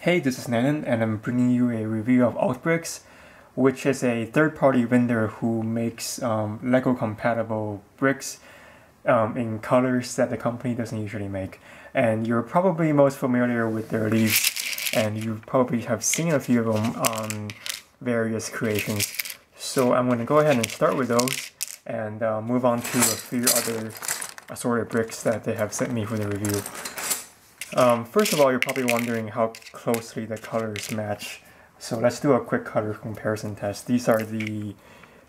Hey, this is Nanan, and I'm bringing you a review of altBricks, which is a third-party vendor who makes Lego compatible bricks in colors that the company doesn't usually make. And you're probably most familiar with their leaves, and you probably have seen a few of them on various creations. So I'm going to go ahead and start with those and move on to a few other assorted bricks that they have sent me for the review. First of all, you're probably wondering how closely the colors match. So let's do a quick color comparison test. These are the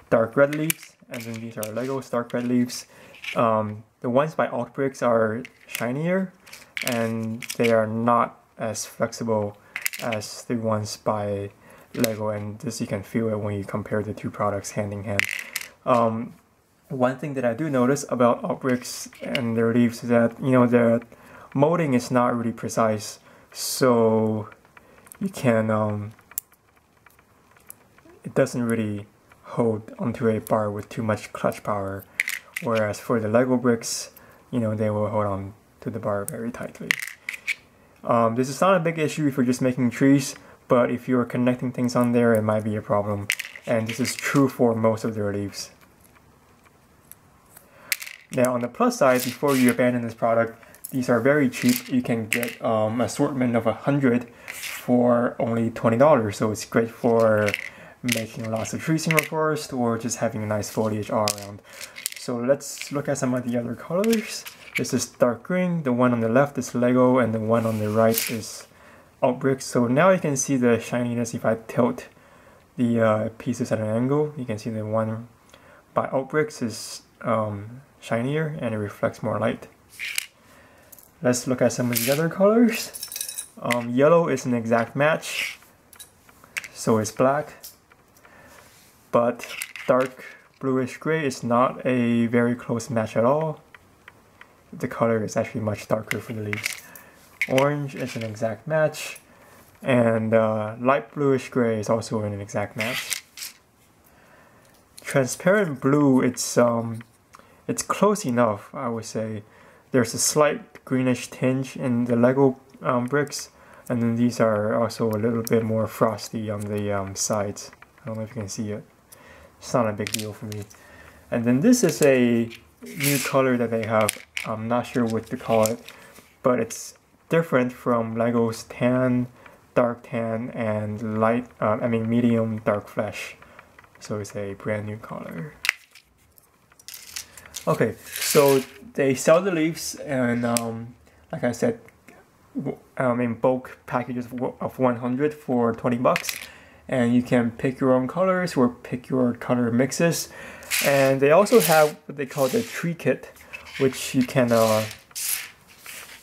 dark red leaves, and then these are Lego's dark red leaves. The ones by altBricks are shinier, and they are not as flexible as the ones by Lego, and this you can feel it when you compare the two products hand in hand. One thing that I do notice about altBricks and their leaves is that, the molding is not really precise, so you can it doesn't really hold onto a bar with too much clutch power, whereas for the Lego bricks, they will hold on to the bar very tightly. This is not a big issue if you're just making trees, but if you're connecting things on there, it might be a problem, and this is true for most of their leaves. Now on the plus side, before you abandon this product, these are very cheap. You can get an assortment of 100 for only $20, so it's great for making lots of trees in your forest or just having a nice foliage all around. So let's look at some of the other colors. This is dark green, the one on the left is Lego, and the one on the right is altBricks. So now you can see the shininess if I tilt the pieces at an angle. You can see the one by altBricks is shinier and it reflects more light. Let's look at some of the other colors. Yellow is an exact match, so is black, but dark bluish gray is not a very close match at all. The color is actually much darker for the leaves. Orange is an exact match, and light bluish gray is also an exact match. Transparent blue, it's close enough, I would say. There's a slight greenish tinge in the Lego bricks, and then these are also a little bit more frosty on the sides. I don't know if you can see it. It's not a big deal for me. And then this is a new color that they have. I'm not sure what to call it, but it's different from Lego's tan, dark tan, and medium dark flesh. So it's a brand new color. Okay, so they sell the leaves, and like I said, in bulk packages of 100 for $20, and you can pick your own colors or pick your color mixes. And they also have what they call the tree kit, which you can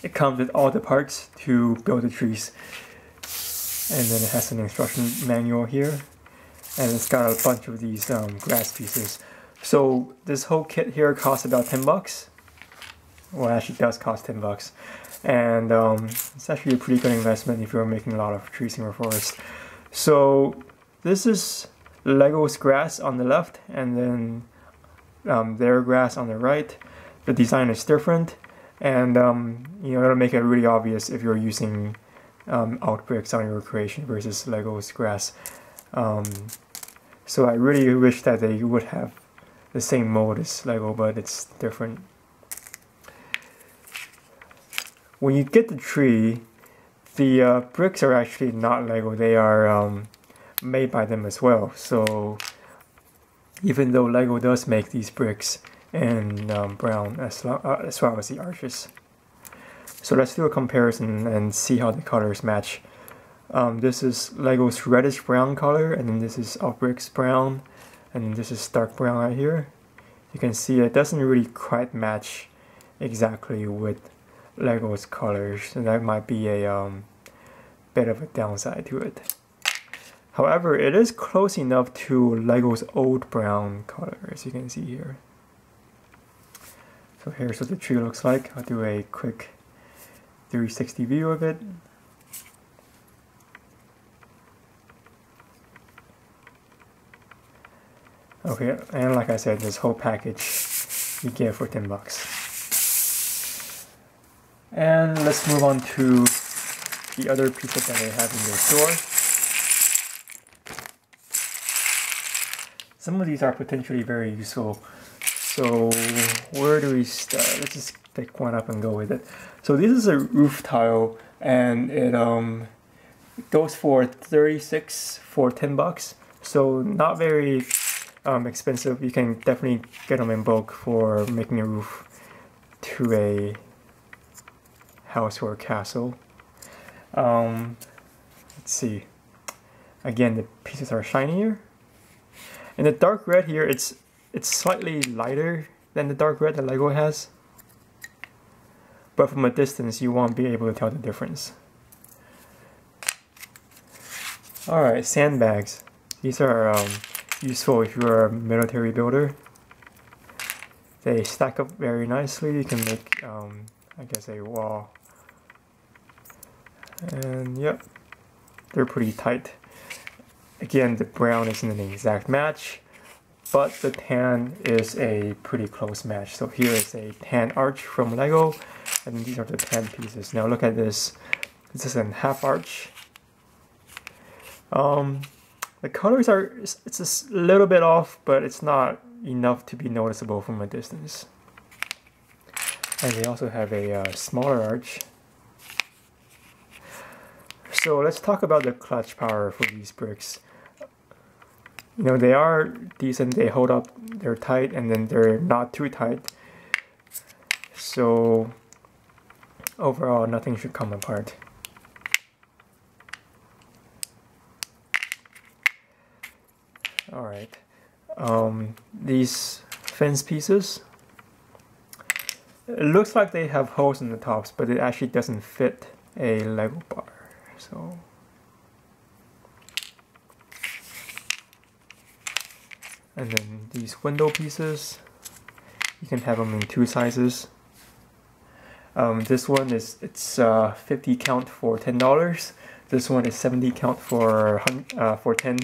it comes with all the parts to build the trees, and then it has an instruction manual here, and it's got a bunch of these grass pieces. So this whole kit here costs about $10. Well, actually does cost $10, and it's actually a pretty good investment if you're making a lot of trees in your forest. So this is Lego's grass on the left, and then their grass on the right. The design is different, and it'll make it really obvious if you're using altBricks on your creation versus Lego's grass. So I really wish that they would have the same mold as Lego, but it's different. When you get the tree, the bricks are actually not Lego. They are made by them as well. So even though Lego does make these bricks in brown as well as the arches. So let's do a comparison and see how the colors match. This is Lego's reddish brown color, and then this is altBricks brown, and then this is dark brown right here. You can see it doesn't really quite match exactly with Lego's colors, and that might be a bit of a downside to it. However, it is close enough to Lego's old brown color, as you can see here. So here's what the tree looks like. I'll do a quick 360 view of it. Okay, and like I said, this whole package you get for $10. And let's move on to the other pieces that they have in their store. Some of these are potentially very useful. So where do we start? Let's just pick one up and go with it. So this is a roof tile, and it goes for 36 for $10. So not very expensive. You can definitely get them in bulk for making a roof to a house or a castle. Let's see. Again, the pieces are shinier. And the dark red here, it's slightly lighter than the dark red that Lego has. But from a distance, you won't be able to tell the difference. Alright, sandbags. These are useful if you're a military builder. They stack up very nicely. You can make, I guess, a wall. And yep, they're pretty tight. Again, the brown isn't an exact match, but the tan is a pretty close match. So here is a tan arch from Lego, and these are the tan pieces. Now look at this. This is a half arch. The colors are, it's a little bit off, but it's not enough to be noticeable from a distance. And they also have a smaller arch. So let's talk about the clutch power for these bricks. You know, they are decent, they hold up, they're tight, and then they're not too tight. So overall, nothing should come apart. Alright, these fence pieces, it looks like they have holes in the tops, but it actually doesn't fit a Lego bar. So and then these window pieces, you can have them in two sizes. This one is 50 count for $10. This one is 70 count for 10,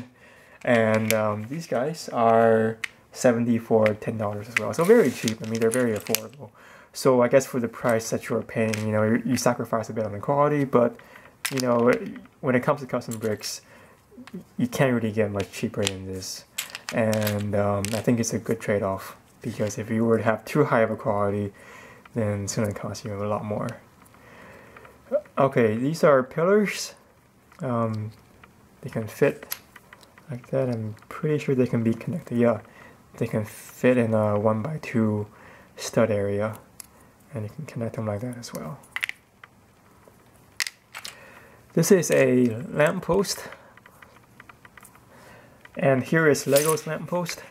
and these guys are 70 for $10 as well. So very cheap. I mean, they're very affordable. So I guess for the price that you're paying, you know, you sacrifice a bit on the quality, but you know, when it comes to custom bricks, you can't really get much cheaper than this. And I think it's a good trade-off, because if you were to have too high of a quality, then it's going to cost you a lot more. Okay, these are pillars. They can fit like that. I'm pretty sure they can be connected. Yeah, they can fit in a 1x2 stud area, and you can connect them like that as well. This is a lamppost, and here is Legolas Lamppost.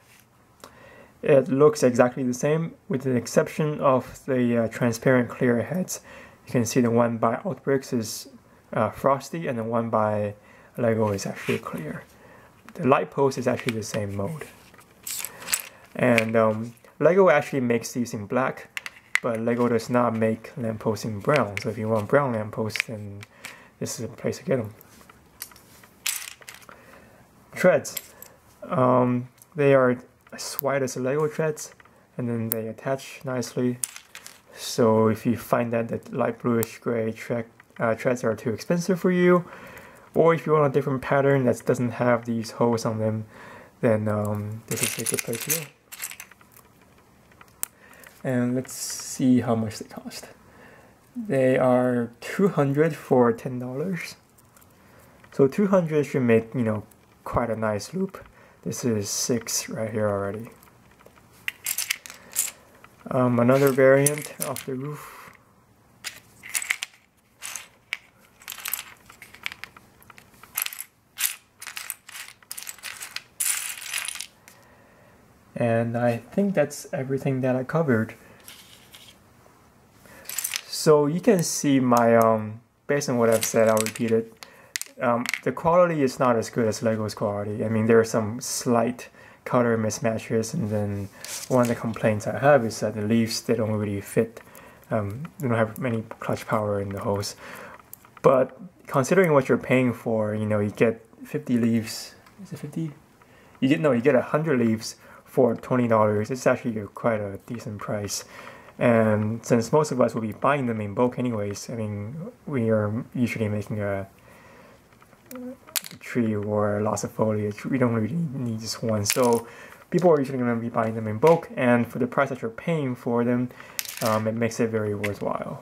It looks exactly the same, with the exception of the transparent clear heads. You can see the one by altBricks is frosty, and the one by Lego is actually clear. The light post is actually the same mode. And Lego actually makes these in black, but Lego does not make lampposts in brown. So if you want brown lampposts, then this is a place to get them. Treads. They are as white as the Lego treads, and then they attach nicely. So if you find that the light bluish gray treads are too expensive for you, or if you want a different pattern that doesn't have these holes on them, then this is a good place to go. And let's see how much they cost. They are $200 for $10. So 200 should make, you know, quite a nice loop. This is 6 right here already. Another variant of the roof. And I think that's everything that I covered. So you can see my, based on what I've said, I'll repeat it. The quality is not as good as Lego's quality. I mean, there are some slight color mismatches, and then one of the complaints I have is that the leaves, they don't really fit. They don't have many clutch power in the holes. But considering what you're paying for, you know, you get 50 leaves. Is it 50? You get 100 leaves for $20. It's actually quite a decent price. And since most of us will be buying them in bulk anyways, I mean, we are usually making a tree or lots of foliage. We don't really need just one. So people are usually going to be buying them in bulk, and for the price that you're paying for them, it makes it very worthwhile.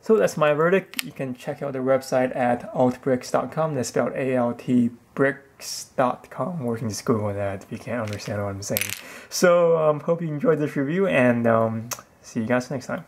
So that's my verdict. You can check out the website at altbricks.com. That's spelled altbricks.com, or you can just Google that if you can't understand what I'm saying. So hope you enjoyed this review, and see you guys next time.